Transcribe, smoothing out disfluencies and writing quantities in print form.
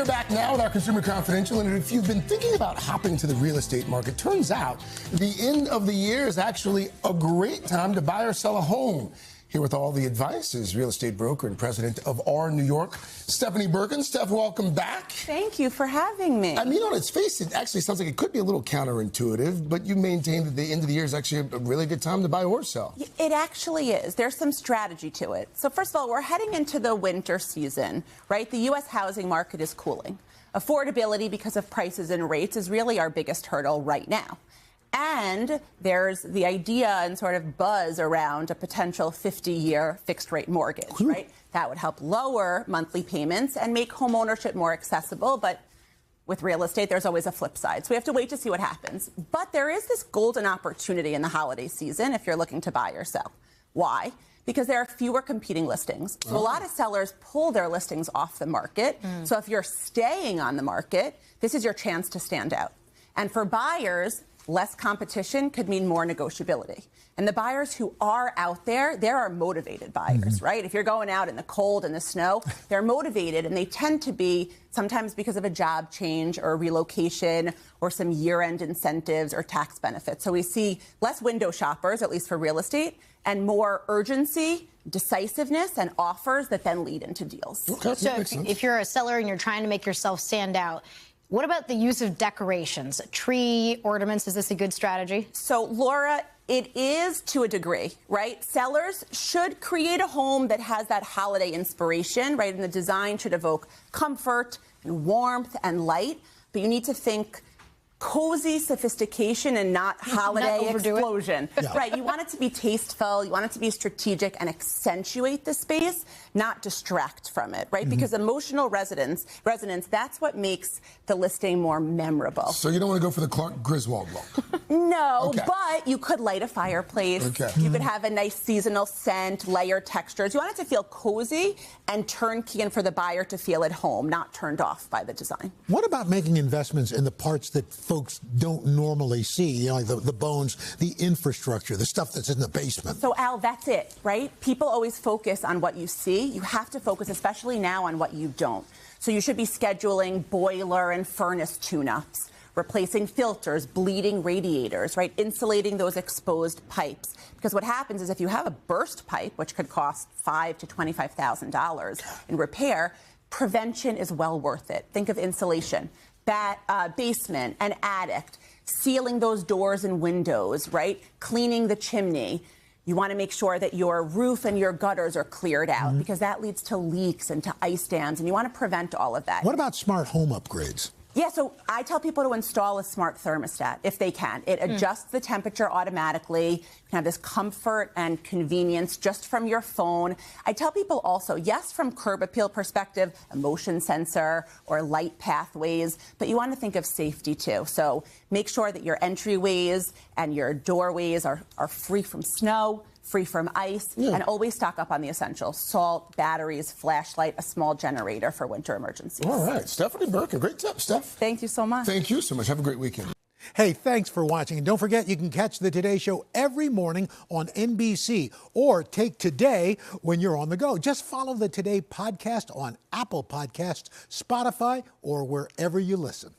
back now with our Consumer Confidential, and if you've been thinking about hopping to the real estate market, turns out the end of the year is actually a great time to buy or sell a home. Here with all the advice is real estate broker and president of R New York, Stefani Berkin. Steph, welcome back. Thank you for having me. I mean, on its face, it actually sounds like it could be a little counterintuitive, but you maintain that the end of the year is actually a really good time to buy or sell. It actually is. There's some strategy to it. So first of all, we're heading into the winter season, right? The U.S. housing market is cooling. Affordability, because of prices and rates, is really our biggest hurdle right now. And there's the idea and sort of buzz around a potential 50-year fixed-rate mortgage, right? That would help lower monthly payments and make home ownership more accessible. But with real estate, there's always a flip side. So we have to wait to see what happens. But there is this golden opportunity in the holiday season if you're looking to buy or sell. Why? Because there are fewer competing listings. So a lot of sellers pull their listings off the market. So if you're staying on the market, this is your chance to stand out. And for buyers, less competition could mean more negotiability. And the buyers who are out there, there are motivated buyers, right? If you're going out in the cold and the snow, they're motivated, and they tend to be sometimes because of a job change or a relocation or some year-end incentives or tax benefits. So we see less window shoppers, at least for real estate, and more urgency, decisiveness, and offers that then lead into deals. Okay, so if you're a seller and you're trying to make yourself stand out, what about the use of decorations? Tree ornaments, is this a good strategy? So, Laura, it is to a degree, right? Sellers should create a home that has that holiday inspiration, right? And the design should evoke comfort and warmth and light. But you need to think cozy sophistication and not holiday explosion. Right, you want it to be tasteful, you want it to be strategic and accentuate the space, not distract from it, right? Because emotional resonance, that's what makes the listing more memorable. So you don't want to go for the Clark Griswold look? No, but you could light a fireplace. You could have a nice seasonal scent, layer textures. You want it to feel cozy and turnkey, and for the buyer to feel at home, not turned off by the design. What about making investments in the parts that folks don't normally see, you know, like the bones, the infrastructure, the stuff that's in the basement? So, Al, that's it, right? People always focus on what you see. You have to focus, especially now, on what you don't. So you should be scheduling boiler and furnace tune-ups, replacing filters, bleeding radiators, right? Insulating those exposed pipes. Because what happens is if you have a burst pipe, which could cost $5,000 to $25,000 in repair, prevention is well worth it. Think of insulation. Basement and attic, sealing those doors and windows, right? Cleaning the chimney. You want to make sure that your roof and your gutters are cleared out because that leads to leaks and to ice dams, and you want to prevent all of that. What about smart home upgrades? Yeah, so I tell people to install a smart thermostat if they can. It adjusts the temperature automatically. You can have this comfort and convenience just from your phone. I tell people also, yes, from curb appeal perspective, a motion sensor or light pathways, but you want to think of safety too. So make sure that your entryways and your doorways are free from snow, free from ice, and always stock up on the essentials: salt, batteries, flashlight, a small generator for winter emergencies. All right, Stefani Berkin, great tip, Steph. Thank you so much. Thank you so much. Have a great weekend. Hey, thanks for watching. And don't forget, you can catch the Today Show every morning on NBC, or take Today when you're on the go. Just follow the Today podcast on Apple Podcasts, Spotify, or wherever you listen.